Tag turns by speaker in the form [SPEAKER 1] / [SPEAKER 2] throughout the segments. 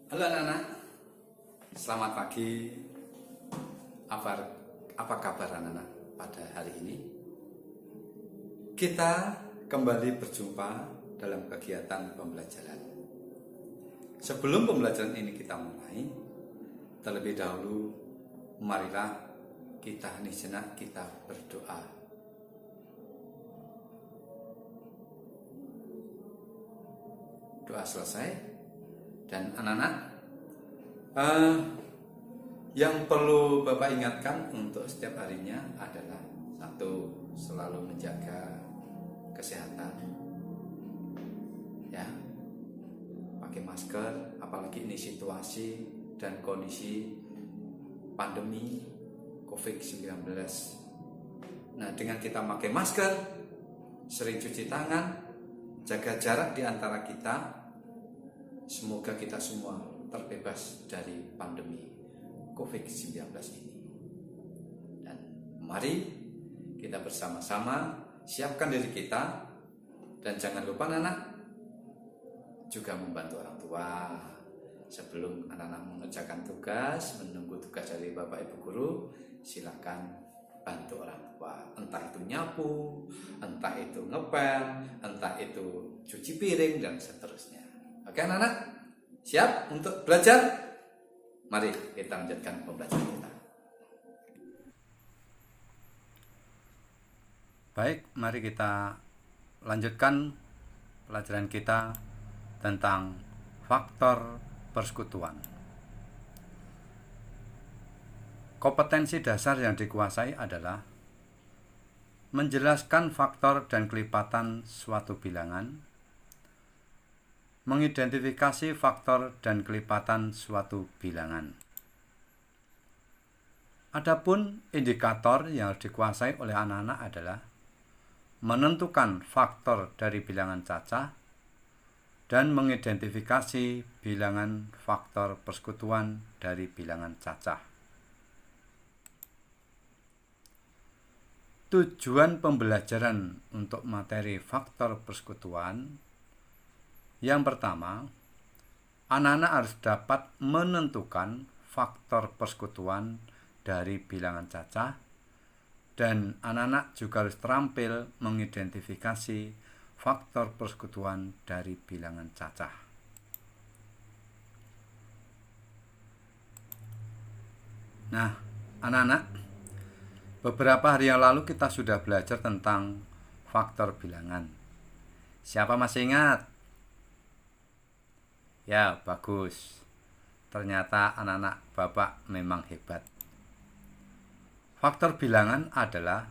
[SPEAKER 1] Halo anak-anak, selamat pagi. Apa kabar anak-anak pada hari ini? Kita kembali berjumpa dalam kegiatan pembelajaran. Sebelum pembelajaran ini kita mulai, terlebih dahulu marilah kita hening sejenak, kita berdoa. Doa selesai dan anak-anak, yang perlu Bapak ingatkan untuk setiap harinya adalah satu, selalu menjaga kesehatan, ya, pakai masker, apalagi ini situasi dan kondisi pandemi COVID-19. Nah, dengan kita pakai masker, sering cuci tangan, jaga jarak di antara kita, semoga kita semua terbebas dari pandemi COVID-19 ini. Dan mari kita bersama-sama siapkan diri kita, dan jangan lupa anak-anak juga membantu orang tua. Sebelum anak-anak mengerjakan tugas, menunggu tugas dari Bapak Ibu Guru, silakan bantu orang tua. Entah itu nyapu, entah itu ngepel, entah itu cuci piring, dan seterusnya. Oke anak-anak, siap untuk belajar? Mari kita lanjutkan pembelajaran kita. Baik, mari kita lanjutkan pelajaran kita tentang faktor persekutuan. Kompetensi dasar yang dikuasai adalah menjelaskan faktor dan kelipatan suatu bilangan, mengidentifikasi faktor dan kelipatan suatu bilangan. Adapun indikator yang harus dikuasai oleh anak-anak adalah menentukan faktor dari bilangan cacah dan mengidentifikasi bilangan faktor persekutuan dari bilangan cacah. Tujuan pembelajaran untuk materi faktor persekutuan: yang pertama, anak-anak harus dapat menentukan faktor persekutuan dari bilangan cacah, dan anak-anak juga harus terampil mengidentifikasi faktor persekutuan dari bilangan cacah. Nah, anak-anak, beberapa hari yang lalu kita sudah belajar tentang faktor bilangan. Siapa masih ingat? Ya, bagus. Ternyata anak-anak Bapak memang hebat. Faktor bilangan adalah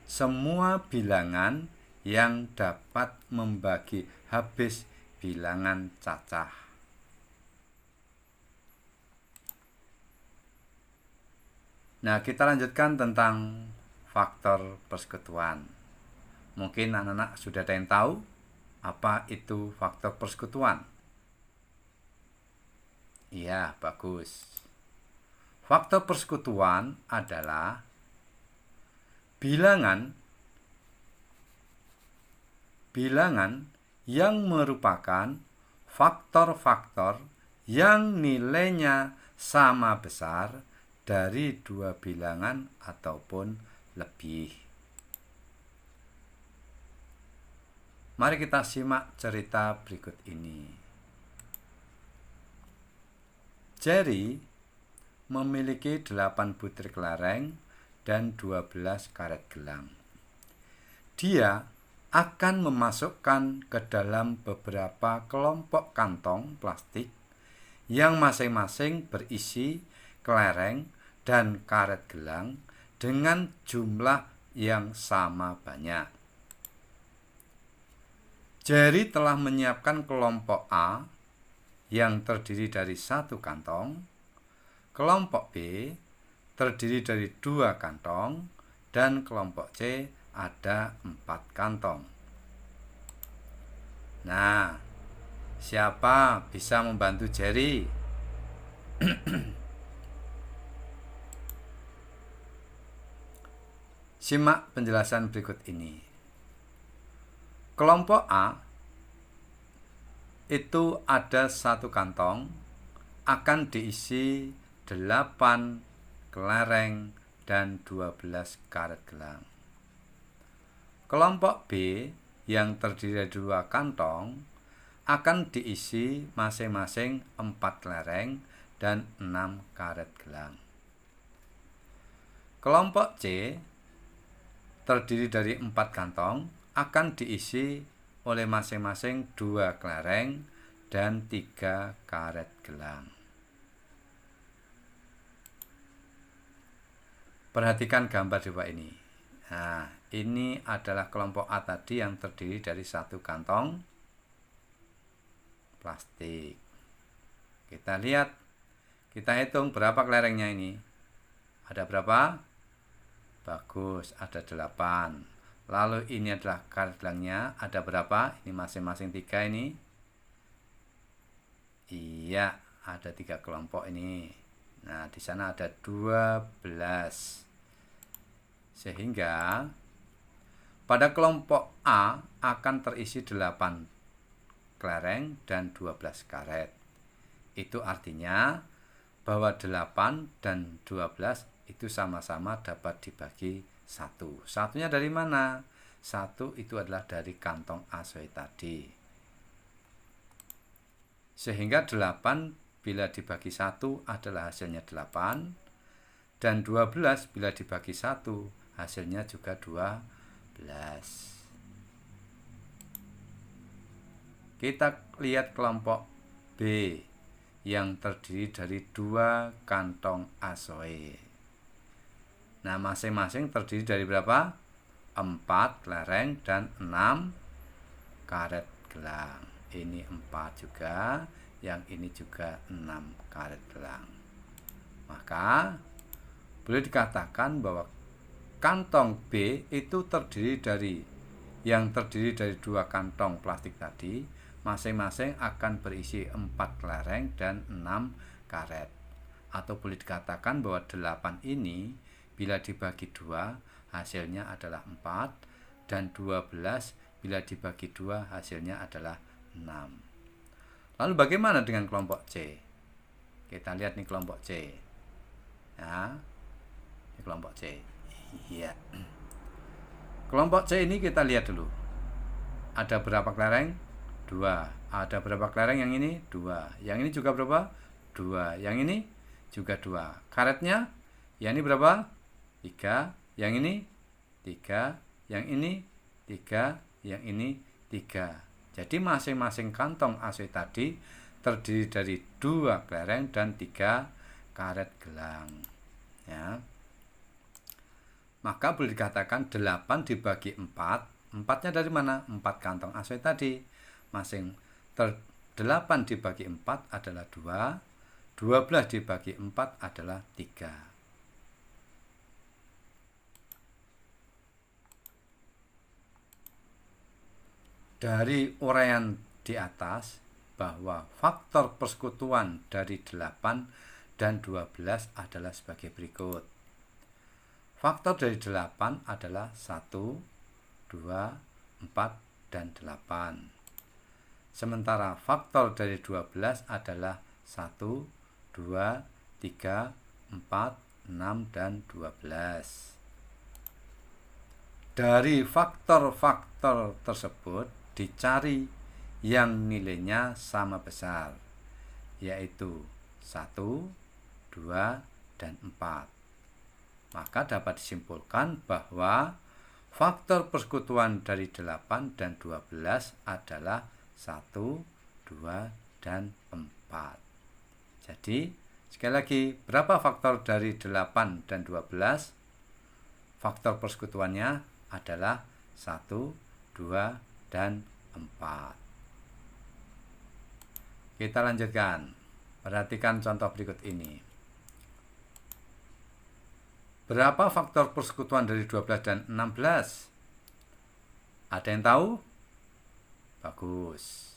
[SPEAKER 1] semua bilangan yang dapat membagi habis bilangan cacah. Nah, kita lanjutkan tentang faktor persekutuan. Mungkin anak-anak sudah ada yang tahu apa itu faktor persekutuan. Iya, bagus. Faktor persekutuan adalah bilangan yang merupakan faktor-faktor yang nilainya sama besar dari dua bilangan ataupun lebih. Mari kita simak cerita berikut ini. Jerry memiliki 8 butir kelereng dan 12 karet gelang. Dia akan memasukkan ke dalam beberapa kelompok kantong plastik yang masing-masing berisi kelereng dan karet gelang dengan jumlah yang sama banyak. Jerry telah menyiapkan kelompok A yang terdiri dari 1 kantong, kelompok B terdiri dari 2 kantong, dan kelompok C ada 4 kantong. Nah, siapa bisa membantu Jerry? Simak penjelasan berikut ini. Kelompok A itu ada 1 kantong akan diisi 8 kelereng dan 12 karet gelang. Kelompok B yang terdiri dari 2 kantong akan diisi masing-masing 4 kelereng dan 6 karet gelang. Kelompok C terdiri dari 4 kantong akan diisi oleh masing-masing 2 kelereng dan 3 karet gelang. Perhatikan gambar di bawah ini. Nah, ini adalah kelompok A tadi yang terdiri dari 1 kantong plastik. Kita lihat, kita hitung berapa kelerengnya ini. Ada berapa? Bagus, ada 8. Lalu ini adalah karet gelangnya, ada berapa? Ini masing-masing 3 ini. Iya, ada 3 kelompok ini. Nah, di sana ada 12. Sehingga pada kelompok A akan terisi 8 kelereng dan 12 karet. Itu artinya bahwa 8 dan 12 itu sama-sama dapat dibagi 1. Satunya dari mana? 1 itu adalah dari kantong ASOE tadi. Sehingga 8 bila dibagi 1 adalah hasilnya 8. Dan 12 bila dibagi 1 hasilnya juga 12. Kita lihat kelompok B yang terdiri dari 2 kantong ASOE. Nah, masing-masing terdiri dari berapa? 4 kelereng dan 6 karet gelang. Ini 4 juga, yang ini juga 6 karet gelang. Maka boleh dikatakan bahwa kantong B itu terdiri dari 2 kantong plastik tadi, masing-masing akan berisi 4 kelereng dan 6 karet. Atau boleh dikatakan bahwa 8 ini bila dibagi 2 hasilnya adalah 4, dan 12 bila dibagi 2 hasilnya adalah 6. Lalu bagaimana dengan kelompok C? Kita lihat nih kelompok C. Ya, ini kelompok C. Iya. Kelompok C ini kita lihat dulu. Ada berapa kelereng? 2. Ada berapa kelereng yang ini? 2. Yang ini juga berapa? 2. Yang ini juga 2. Karetnya? Yang ini berapa? 3. Yang ini 3. Yang ini 3. Yang ini 3. Jadi masing-masing kantong ASOE tadi terdiri dari 2 kelereng dan 3 karet gelang. Ya. Maka boleh dikatakan 8 dibagi 4. 4-nya dari mana? 4 kantong ASOE tadi. 8 dibagi 4 adalah 2. 12 dibagi 4 adalah 3. Dari uraian di atas bahwa faktor persekutuan dari 8 dan 12 adalah sebagai berikut. Faktor dari 8 adalah 1, 2, 4, dan 8. Sementara faktor dari 12 adalah 1, 2, 3, 4, 6, dan 12. Dari faktor-faktor tersebut dicari yang nilainya sama besar, yaitu 1, 2, dan 4. Maka dapat disimpulkan bahwa faktor persekutuan dari 8 dan 12 adalah 1, 2, dan 4. Jadi, sekali lagi, berapa faktor dari 8 dan 12? Faktor persekutuannya adalah 1, 2, dan 4. Kita lanjutkan. Perhatikan contoh berikut ini. Berapa faktor persekutuan dari 12 dan 16? Ada yang tahu? Bagus.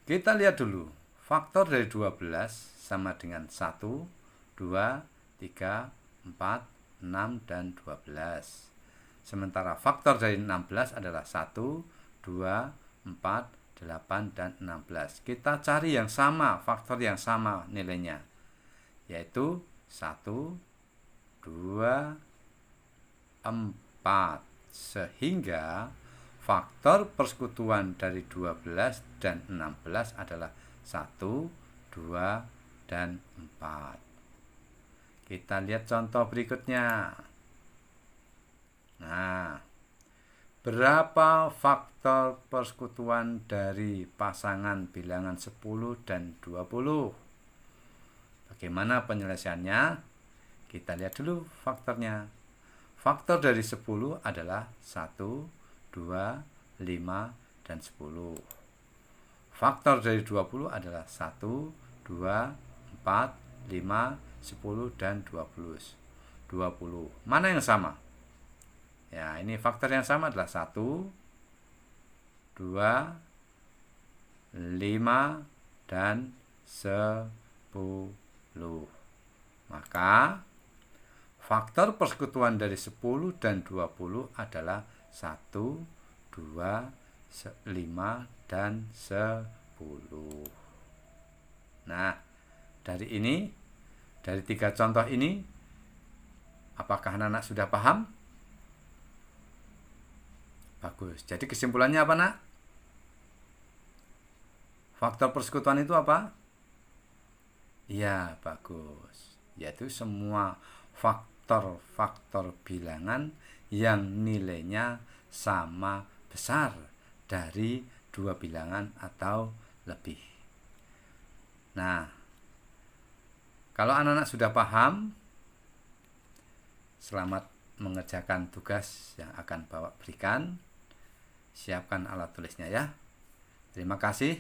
[SPEAKER 1] Kita lihat dulu. Faktor dari 12 sama dengan 1, 2, 3, 4, 6, dan 12. Sementara faktor dari 16 adalah 1, 2, 4, 8 dan 16. Kita cari yang sama, faktor yang sama nilainya, yaitu 1, 2, 4. Sehingga faktor persekutuan dari 12 dan 16 adalah 1, 2, dan 4. Kita lihat contoh berikutnya. Nah, berapa faktor persekutuan dari pasangan bilangan 10 dan 20? Bagaimana penyelesaiannya? Kita lihat dulu faktornya. Faktor dari 10 adalah 1, 2, 5, dan 10. Faktor dari 20 adalah 1, 2, 4, 5, 10, dan 20. Mana yang sama? Ya, ini faktor yang sama adalah 1, 2, 5, dan 10. Maka faktor persekutuan dari 10 dan 20 adalah 1, 2, 5, dan 10. Nah, dari 3 contoh ini, apakah anak-anak sudah paham? Bagus. Jadi kesimpulannya apa, Nak? Faktor persekutuan itu apa? Ya, bagus. Yaitu semua faktor-faktor bilangan yang nilainya sama besar dari 2 bilangan atau lebih. Nah, kalau anak-anak sudah paham, selamat mengerjakan tugas yang akan Bapak berikan. Siapkan alat tulisnya ya. Terima kasih.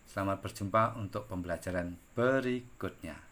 [SPEAKER 1] Selamat berjumpa untuk pembelajaran berikutnya.